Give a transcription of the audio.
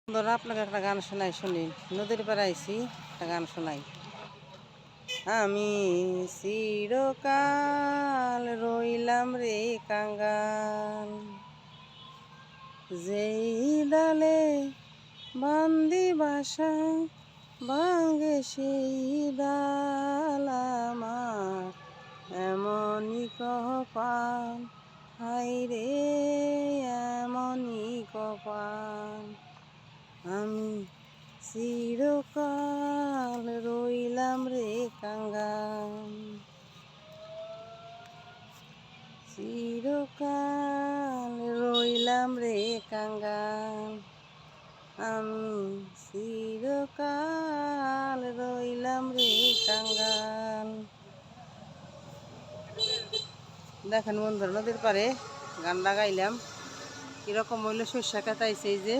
বন্ধুরা আপনাকে একটা গান শোনাই, শুনি। নদীর পাড়ে আইছি, একটা গান শোনাই। আমি চিরকাল রইলাম রে কাঙ্গাল, যেই ডালে বান্দি বাসা ভাঙ্গে সেই ডাল আমার এমনই কপাল, হায় রে এমনই কপাল। আমি চিরকাল রইলাম রে কাঙ্গাল, চিরকাল রইলাম রে কাঙ্গাল। আমি চিরকাল রইলাম রে কাঙ্গাল। দেখেন বন্ধুরা, নদীর পাড়ে গান লাগাইলাম, কিরকম হইলো সর্ষা কাটাইছে। এই যে